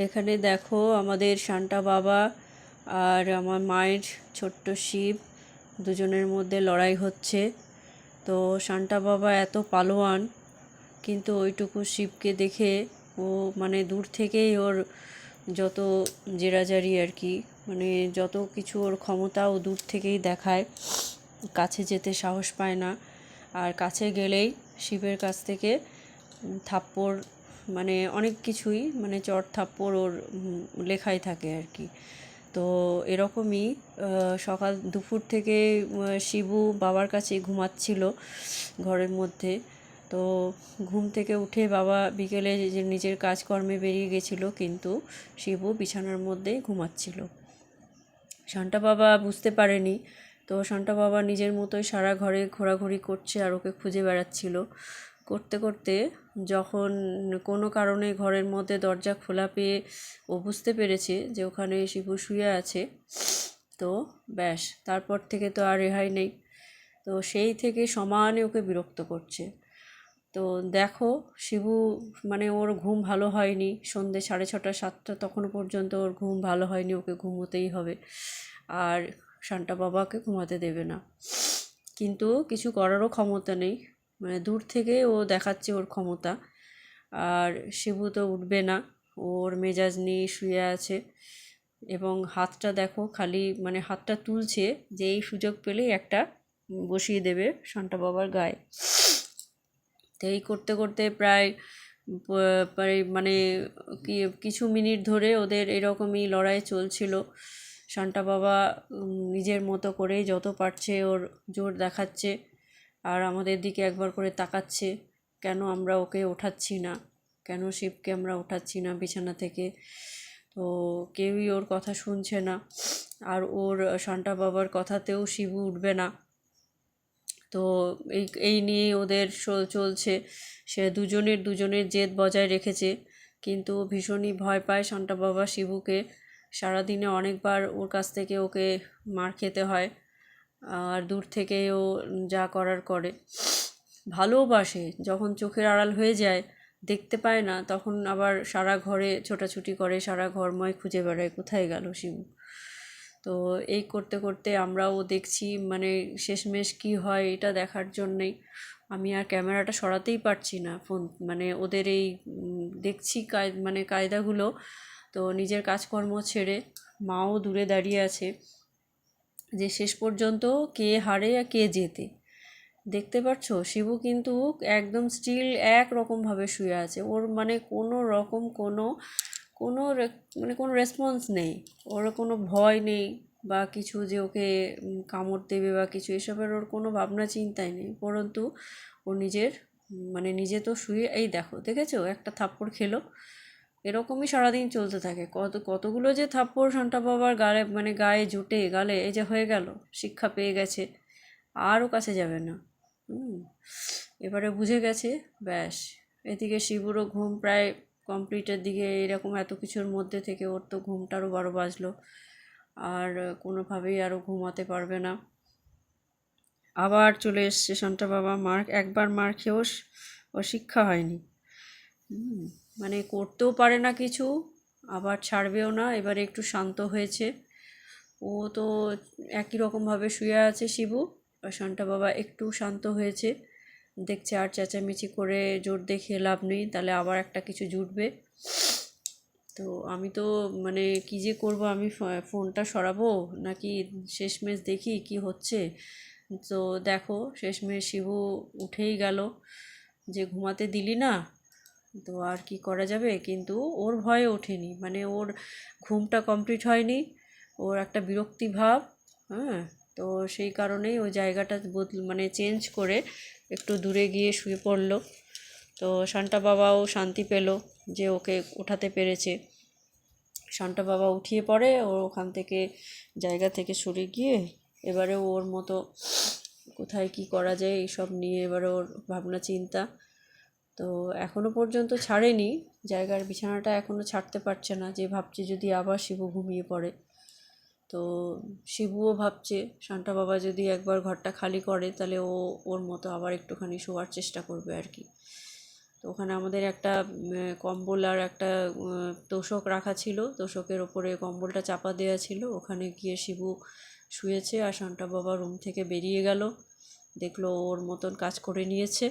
এখানে দেখো আমাদের শান্তা বাবা আর আমার মায়ের ছোট্ট শিব দুজনের মধ্যে লড়াই হচ্ছে। তো শান্তা বাবা এত পালোয়ান, কিন্তু ওইটুকু শিবকে দেখে ও মানে দূর থেকেই ওর যত জেরাজারি আর কি, মানে যত কিছু ওর ক্ষমতা ও দূর থেকেই দেখায়, কাছে যেতে সাহস পায় না। আর কাছে গেলেই শিবের কাছ থেকে থাপ্পড়, মানে অনেক কিছুই, মানে চড় থাপ্পড় ওর লেখাই থাকে আর কি। তো এরকমই সকাল দুপুর থেকে শিবু বাবার কাছে ঘুমাচ্ছিল ঘরের মধ্যে। তো ঘুম থেকে উঠে বাবা বিকেলে যে নিজের কাজকর্মে বেরিয়ে গেছিলো, কিন্তু শিবু বিছানার মধ্যেই ঘুমাচ্ছিল। শান্তা বাবা বুঝতে পারেনি। তো শান্তা বাবা নিজের মতোই সারা ঘরে ঘোরাঘুরি করছে আর ওকে খুঁজে বেড়াচ্ছিল। করতে করতে যখন কোনো কারণে ঘরের মধ্যে দরজা খোলা পেয়ে ও বুঝতে পেরেছে যে ওখানে শিবু শুয়ে আছে, তো ব্যাস তারপর থেকে তো আর রেহাই নেই। তো সেই থেকে সমানে ওকে বিরক্ত করছে। তো দেখো শিবু, মানে ওর ঘুম ভালো হয়নি, সন্ধ্যে 6:30 7টা তখনও পর্যন্ত ওর ঘুম ভালো হয়নি, ওকে ঘুমোতেই হবে। আর শান্তা বাবাকে ঘুমাতে দেবে না, কিন্তু কিছু করারও ক্ষমতা নেই, মানে দূর থেকে ও দেখাচ্ছে ওর ক্ষমতা। আর শিবু তো উঠবে না, ওর মেজাজ নিয়ে শুয়ে আছে। এবং হাতটা দেখো, খালি মানে হাতটা তুলছে যে এই সুযোগ পেলেই একটা বসিয়ে দেবে শান্তা বাবার গায়ে। তো এই করতে করতে প্রায় প্রায় মানে কিছু মিনিট ধরে ওদের এরকমই লড়াই চলছিল। শান্তা বাবা নিজের মতো করে যত পারছে ওর জোর দেখাচ্ছে, আর আমাদের দিকে একবার করে তাকাচ্ছে, কেন আমরা ওকে ওঠাচ্ছি না, কেন শিবকে আমরা ওঠাচ্ছি না বিছানা থেকে। তো কেউই ওর কথা শুনছে না, আর ওর শান্তা বাবার কথাতেও শিবু উঠবে না। তো এই নিয়েই ওদের চলছে। সে দুজনের জেদ বজায় রেখেছে, কিন্তু ভীষণই ভয় পায় শান্তা বাবা শিবুকে। সারাদিনে অনেকবার ওর কাছ থেকে ওকে মার খেতে হয়, আর দূর থেকেই ও যা করার করে। ভালোবাসে, যখন চোখের আড়াল হয়ে যায়, দেখতে পায় না, তখন আবার সারা ঘরে ছোটাছুটি করে, সারা ঘরময় খুঁজে বেড়ায় কোথায় গেল শিবু। তো এই করতে করতে আমরাও দেখছি, মানে শেষমেশ কী হয় এটা দেখার জন্যেই আমি আর ক্যামেরাটা সরাতেই পারছি না ফোন, মানে ওদের এই দেখছি মানে কায়দাগুলো। তো নিজের কাজকর্ম ছেড়ে মাও দূরে দাঁড়িয়ে আছে, যে শেষ পর্যন্ত কে হারে আর কে জেতে। দেখতে পাচ্ছ শিবু কিন্তু একদম স্টিল একরকমভাবে শুয়ে আছে, ওর মানে কোনো রকম কোনো কোনো মানে কোনো রেসপন্স নেই, ওর কোনো ভয় নেই বা কিছু যে ওকে কামড় দেবে বা কিছু, এসবের ওর কোনো ভাবনা চিন্তাই নেই। পরন্তু ও নিজের মানে নিজে তো শুয়ে, এই দেখেছো একটা থাপ্পড় খেলো। এরকমই সারাদিন চলতে থাকে, কতগুলো যে থাপ্পড় শান্তা বাবার গালে, মানে গায়ে জুটে গালে, এই যে হয়ে গেল, শিক্ষা পেয়ে গেছে, আরও কাছে যাবে না। এবারে বুঝে গেছে, ব্যাস। এদিকে শিবুরও ঘুম প্রায় কমপ্লিটের দিকে, এরকম এত কিছুর মধ্যে থেকে ওর তো ঘুমটারও 12 বাজলো, আর কোনোভাবেই আরও ঘুমাতে পারবে না। আবার চলে এসছে শান্তা বাবা, একবার মার খেয়েও ও শিক্ষা হয়নি। মানে করতেও পারে না কিছু, আবার ছাড়বেও না। এবারে একটু শান্ত হয়েছে, ও তো একই রকমভাবে শুয়ে আছে শিবু, আর শান্তা বাবা একটু শান্ত হয়েছে, দেখছে আর চেঁচামেচি করে জোর দেখিয়ে লাভ নেই, তাহলে আবার একটা কিছু জুটবে। তো আমি তো মানে কী যে করবো, আমি ফোনটা সরাবো নাকি শেষমেশ দেখি কি হচ্ছে। তো দেখো শেষমেশ শিবু উঠেই গেল, যে ঘুমাতে দিলি না, তো আর কি করা যাবে। কিন্তু ওর ভয়ে ওঠেনি, মানে ওর ঘুমটা কমপ্লিট হয়নি, ওর একটা বিরক্তি ভাব। হ্যাঁ, তো সেই কারণেই ওই জায়গাটা মানে চেঞ্জ করে একটু দূরে গিয়ে শুয়ে পড়লো। তো শান্তা বাবাও শান্তি পেল যে ওকে ওঠাতে পেরেছে। শান্তা বাবা উঠিয়ে পড়ে, ওর ওখান থেকে জায়গা থেকে সরে গিয়ে এবারে ওর মতো কোথায় কি করা যায় এইসব নিয়ে এবারে ওর ভাবনা চিন্তা। তো এখনও পর্যন্ত ছাড়েনি, জায়গার বিছানাটা এখনও ছাড়তে পারছে না, যে ভাবছে যদি আবার শিবু ঘুমিয়ে পড়ে। তো শিবুও ভাবছে শান্তা বাবা যদি একবার ঘরটা খালি করে, তাহলে ও ওর মতো আবার একটুখানি শোয়ার চেষ্টা করবে আর কি। তো ওখানে আমাদের একটা কম্বল আর একটা তোষক রাখা ছিল, তোষকের ওপরে কম্বলটা চাপা দেওয়া ছিল। ওখানে গিয়ে শিবু শুয়েছে আর শান্তা বাবা রুম থেকে বেরিয়ে গেল, দেখলো ওর মতন কাজ করে নিয়েছে।